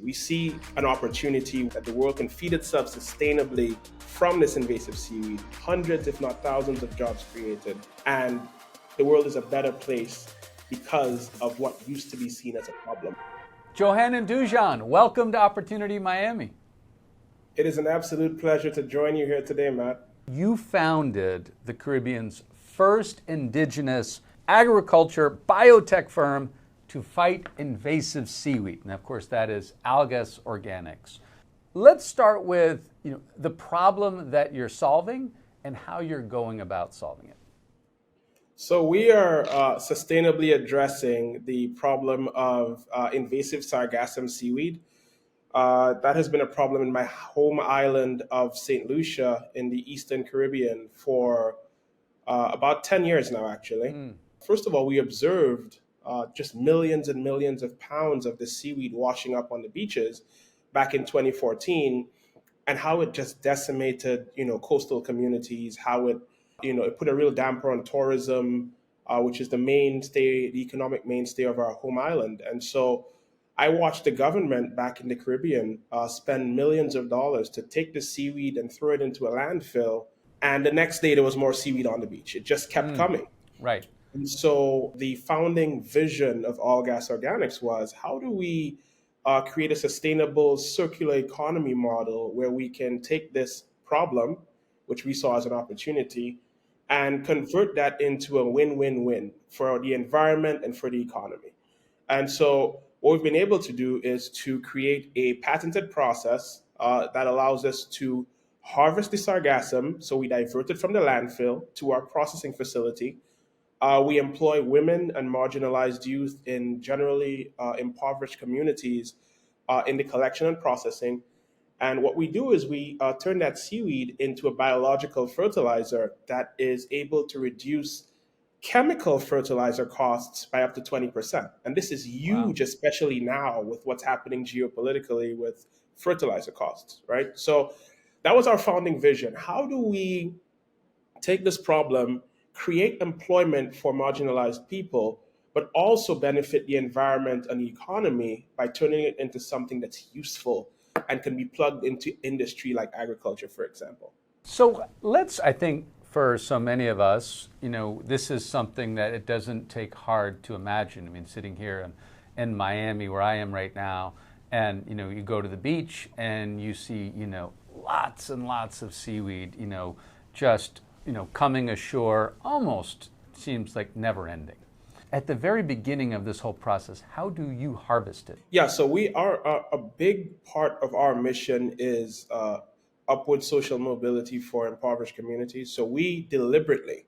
We see an opportunity that the world can feed itself sustainably from this invasive seaweed, hundreds if not thousands of jobs created, and the world is a better place because of what used to be seen as a problem. Johanan Dujon, welcome to Opportunity Miami. It is an absolute pleasure to join you here today, Matt. You founded the Caribbean's first indigenous agriculture biotech firm to fight invasive seaweed. And of course, that is Algas Organics. Let's start with the problem that you're solving and how you're going about solving it. So we are sustainably addressing the problem of invasive Sargassum seaweed. That has been a problem in my home island of Saint Lucia in the Eastern Caribbean for about 10 years now, actually. First of all, we observed just millions and millions of pounds of the seaweed washing up on the beaches back in 2014, and how it just decimated, coastal communities, how it put a real damper on tourism, which is the economic mainstay of our home island. And so I watched the government back in the Caribbean spend millions of dollars to take the seaweed and throw it into a landfill. And the next day there was more seaweed on the beach. It just kept coming. Right. And so the founding vision of Algas Organics was, how do we create a sustainable circular economy model where we can take this problem, which we saw as an opportunity, and convert that into a win-win-win for the environment and for the economy. And so what we've been able to do is to create a patented process that allows us to harvest the sargassum. So we divert it from the landfill to our processing facility. We employ women and marginalized youth in generally impoverished communities in the collection and processing. And what we do is we turn that seaweed into a biological fertilizer that is able to reduce chemical fertilizer costs by up to 20%. And this is huge, especially now with what's happening geopolitically with fertilizer costs, right? So that was our founding vision. How do we take this problem, create employment for marginalized people, but also benefit the environment and the economy by turning it into something that's useful and can be plugged into industry like agriculture, for example? So I think for so many of us, this is something that it doesn't take hard to imagine. I mean, sitting here in Miami, where I am right now, and, you go to the beach and you see, lots and lots of seaweed, just coming ashore, almost seems like never ending. At the very beginning of this whole process, how do you harvest it? Yeah, so we are a big part of our mission is upward social mobility for impoverished communities. So we deliberately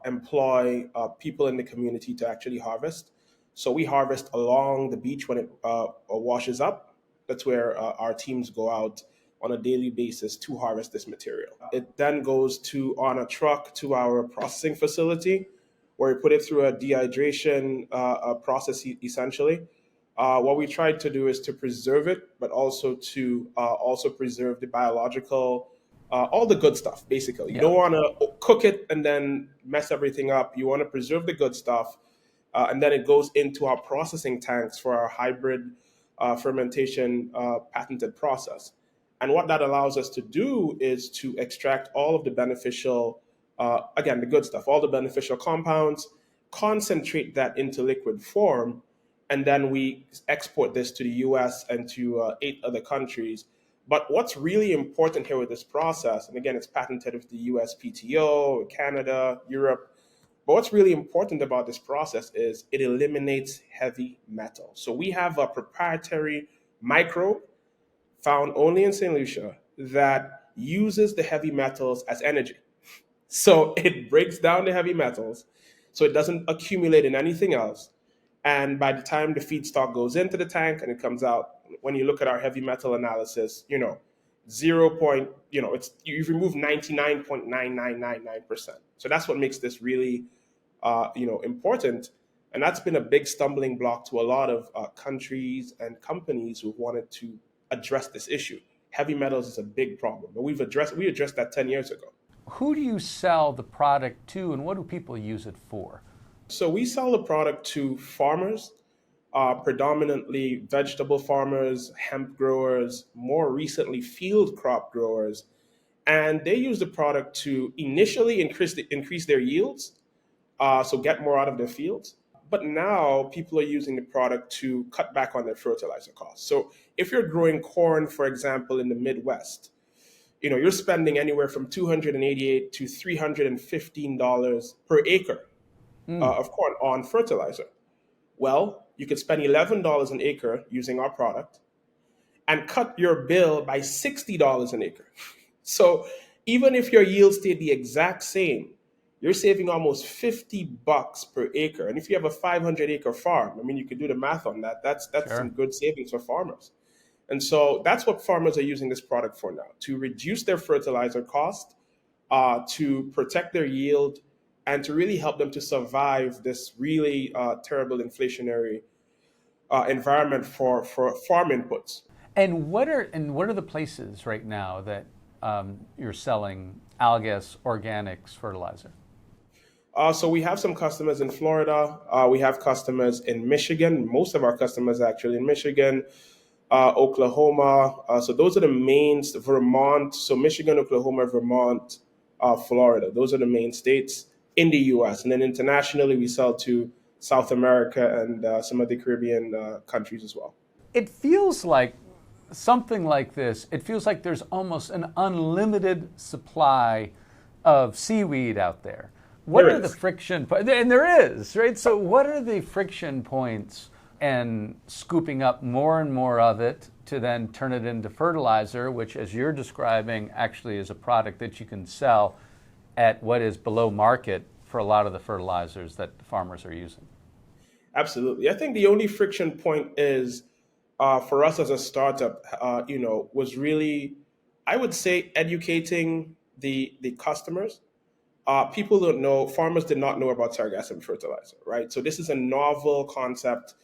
employ people in the community to actually harvest. So we harvest along the beach when it washes up. That's where our teams go out on a daily basis to harvest this material. It then goes on a truck to our processing facility, where we put it through a dehydration process, essentially. What we tried to do is to preserve it, but also to preserve the biological, all the good stuff, basically. You don't want to cook it and then mess everything up. You want to preserve the good stuff, and then it goes into our processing tanks for our hybrid fermentation patented process. And what that allows us to do is to extract all of the beneficial, the good stuff, all the beneficial compounds, concentrate that into liquid form, and then we export this to the US and to 8 other countries. But what's really important here with this process, and again, it's patented with the USPTO, Canada, Europe, but what's really important about this process is it eliminates heavy metal. So we have a proprietary microbe found only in Saint Lucia that uses the heavy metals as energy. So it breaks down the heavy metals so it doesn't accumulate in anything else. And by the time the feedstock goes into the tank and it comes out, when you look at our heavy metal analysis, you've removed 99.9999%. So that's what makes this really, important. And that's been a big stumbling block to a lot of countries and companies who wanted to address this issue. Heavy metals is a big problem, but we addressed that 10 years ago. Who do you sell the product to, and what do people use it for? So we sell the product to farmers, predominantly vegetable farmers, hemp growers, more recently field crop growers, and they use the product to initially increase their yields, so get more out of their fields. But now people are using the product to cut back on their fertilizer costs. So if you're growing corn, for example, in the Midwest, you're spending anywhere from $288 to $315 per acre of corn on fertilizer. Well, you could spend $11 an acre using our product and cut your bill by $60 an acre. So even if your yield stayed the exact same, you're saving almost $50 per acre. And if you have a 500-acre farm, I mean, you could do the math on that. That's Sure. some good savings for farmers. And so that's what farmers are using this product for now, to reduce their fertilizer cost, to protect their yield, and to really help them to survive this really terrible inflationary environment for farm inputs. And what are the places right now that you're selling Algas Organics fertilizer? So we have some customers in Florida. We have customers in Michigan. Most of our customers are actually in Michigan, Oklahoma. So those are the main, Vermont. So Michigan, Oklahoma, Vermont, Florida. Those are the main states in the U.S. And then internationally, we sell to South America and some of the Caribbean countries as well. It feels like something like this. It feels like there's almost an unlimited supply of seaweed out there. What There are the is. friction points? And there is, right? So what are the friction points and scooping up more and more of it to then turn it into fertilizer, which, as you're describing, actually is a product that you can sell at what is below market for a lot of the fertilizers that the farmers are using? Absolutely. I think the only friction point is for us as a startup, was really, I would say, educating the customers. People don't know, farmers did not know about Sargassum fertilizer, right? So this is a novel concept.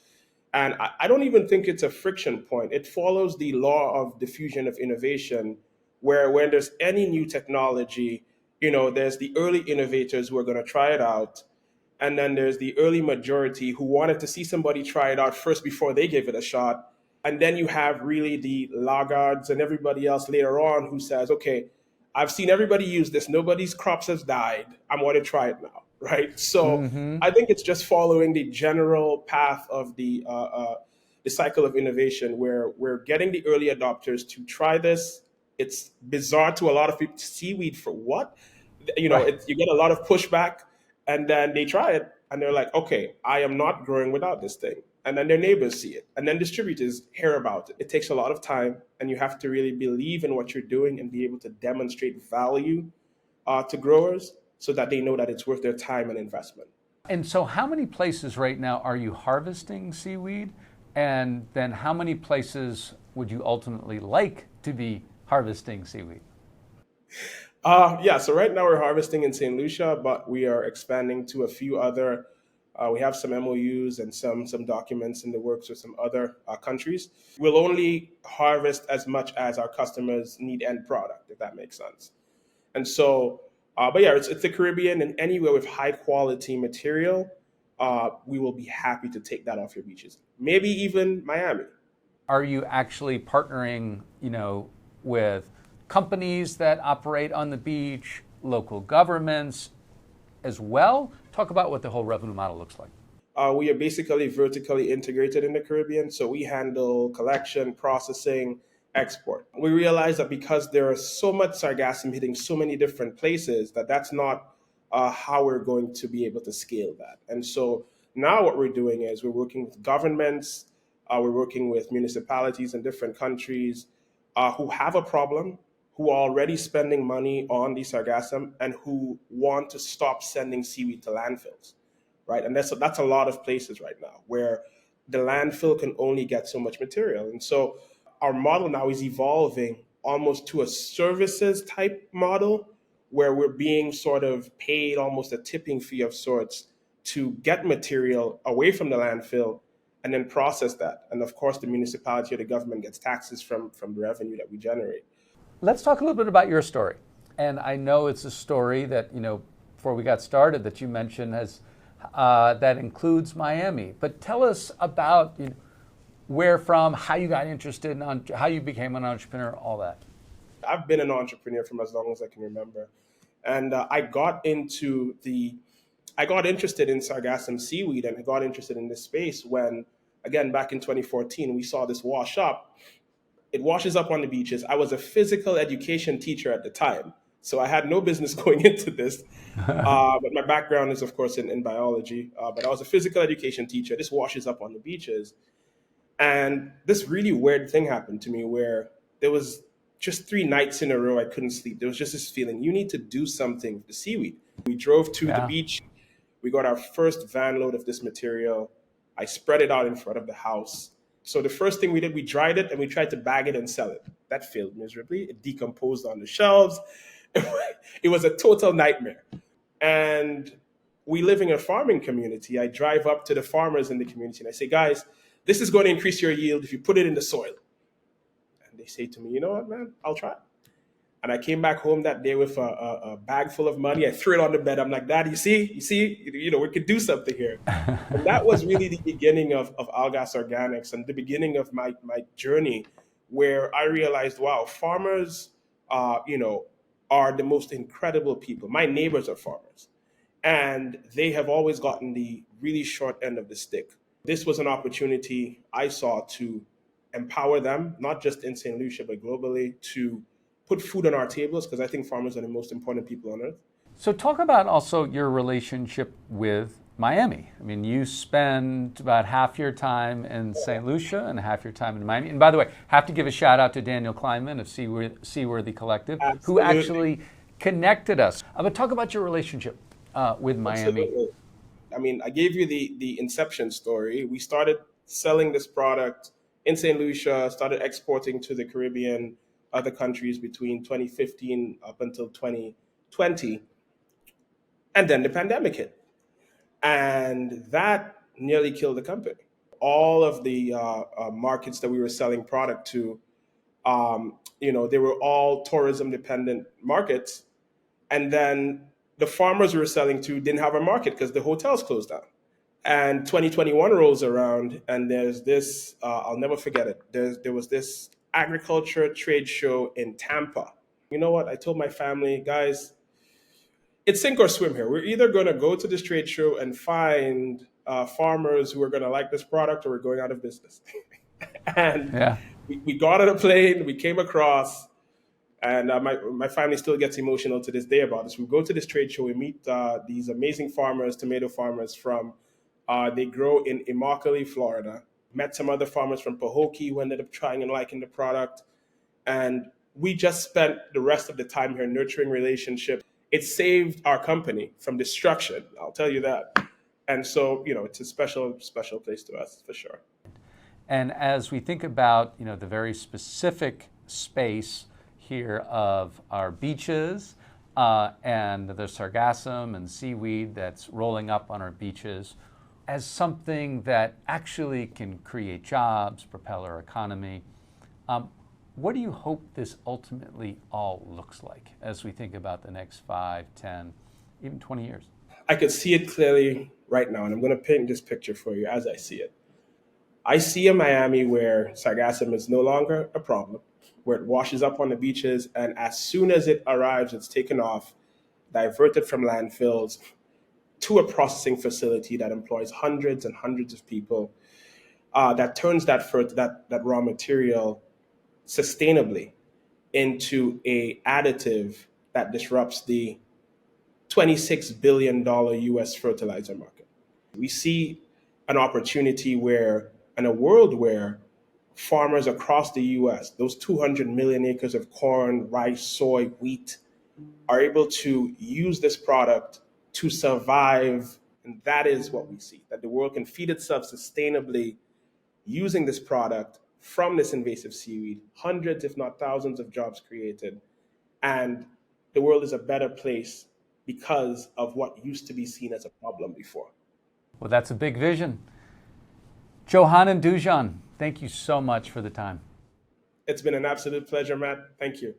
And I don't even think it's a friction point. It follows the law of diffusion of innovation, where when there's any new technology, there's the early innovators who are going to try it out. And then there's the early majority who wanted to see somebody try it out first before they gave it a shot. And then you have really the laggards and everybody else later on who says, okay, I've seen everybody use this. Nobody's crops has died. I'm going to try it now, right? So I think it's just following the general path of the cycle of innovation, where we're getting the early adopters to try this. It's bizarre to a lot of people. Seaweed for what? Right. You get a lot of pushback, and then they try it, and they're like, okay, I am not growing without this thing. And then their neighbors see it, and then distributors hear about it. It takes a lot of time, and you have to really believe in what you're doing and be able to demonstrate value to growers so that they know that it's worth their time and investment. And so how many places right now are you harvesting seaweed? And then how many places would you ultimately like to be harvesting seaweed? So right now we're harvesting in Saint Lucia, but we are expanding to a few other. We have some MOUs and some documents in the works with some other countries. We'll only harvest as much as our customers need end product, if that makes sense. And so, it's the Caribbean, and anywhere with high quality material, we will be happy to take that off your beaches. Maybe even Miami. Are you actually partnering, with companies that operate on the beach, local governments as well? Talk about what the whole revenue model looks like. We are basically vertically integrated in the Caribbean, so we handle collection, processing, export. We realize that because there is so much sargassum hitting so many different places, that's not how we're going to be able to scale that. And so now what we're doing is we're working with governments, we're working with municipalities in different countries who have a problem, who are already spending money on the sargassum, and who want to stop sending seaweed to landfills, right? And that's a lot of places right now where the landfill can only get so much material. And so our model now is evolving almost to a services type model, where we're being sort of paid almost a tipping fee of sorts to get material away from the landfill and then process that. And of course, the municipality or the government gets taxes from the revenue that we generate. Let's talk a little bit about your story. And I know it's a story that, before we got started, that you mentioned has that includes Miami. But tell us about where from, how you got interested in, how you became an entrepreneur, all that. I've been an entrepreneur from as long as I can remember. And I got interested in Sargassum seaweed, and I got interested in this space when, again, back in 2014, we saw this wash up. It washes up on the beaches. I was a physical education teacher at the time, so I had no business going into this. But my background is, of course, in biology. But I was a physical education teacher. This washes up on the beaches. And this really weird thing happened to me where there was just 3 nights in a row I couldn't sleep. There was just this feeling, you need to do something with the seaweed. We drove to the beach. We got our first van load of this material. I spread it out in front of the house. So the first thing we did, we dried it and we tried to bag it and sell it. That failed miserably. It decomposed on the shelves. It was a total nightmare. And we live in a farming community. I drive up to the farmers in the community and I say, guys, this is going to increase your yield if you put it in the soil. And they say to me, you know what, man, I'll try. And I came back home that day with a bag full of money. I threw it on the bed. I'm like, Dad, you see, we could do something here. And that was really the beginning of Algas Organics and the beginning of my journey where I realized, wow, farmers, are the most incredible people. My neighbors are farmers, and they have always gotten the really short end of the stick. This was an opportunity I saw to empower them, not just in Saint Lucia, but globally, to put food on our tables, because I think farmers are the most important people on earth. So talk about also your relationship with Miami. I mean, you spend about half your time in Saint Lucia and half your time in Miami. And by the way, have to give a shout out to Daniel Kleinman of Seaworthy Collective, who actually connected us. But talk about your relationship with Miami. Absolutely. I mean, I gave you the inception story. We started selling this product in St. Lucia, started exporting to the Caribbean, other countries between 2015 up until 2020. And then the pandemic hit. And that nearly killed the company. All of the markets that we were selling product to, they were all tourism dependent markets. And then the farmers we were selling to didn't have a market because the hotels closed down. And 2021 rolls around and there's this, I'll never forget it. There was this agriculture trade show in Tampa. You know what? I told my family, guys, it's sink or swim here. We're either going to go to this trade show and find farmers who are going to like this product, or we're going out of business. And we got on a plane, we came across, and my family still gets emotional to this day about this. We go to this trade show, we meet these amazing farmers, tomato farmers from, they grow in Immokalee, Florida. Met some other farmers from Pahokee who ended up trying and liking the product. And we just spent the rest of the time here nurturing relationships. It saved our company from destruction, I'll tell you that. And so, it's a special, special place to us, for sure. And as we think about, the very specific space here of our beaches and the sargassum and seaweed that's rolling up on our beaches, as something that actually can create jobs, propel our economy, what do you hope this ultimately all looks like as we think about the next 5, 10, even 20 years? I could see it clearly right now, and I'm going to paint this picture for you as I see it. I see a Miami where sargassum is no longer a problem, where it washes up on the beaches, and as soon as it arrives, it's taken off, diverted from landfills to a processing facility that employs hundreds and hundreds of people, that turns that raw material sustainably into a additive that disrupts the $26 billion US fertilizer market. We see an opportunity where, in a world where farmers across the US, those 200 million acres of corn, rice, soy, wheat, are able to use this product to survive. And that is what we see, that the world can feed itself sustainably using this product from this invasive seaweed, hundreds, if not thousands of jobs created. And the world is a better place because of what used to be seen as a problem before. Well, that's a big vision. Johanan Dujon, thank you so much for the time. It's been an absolute pleasure, Matt. Thank you.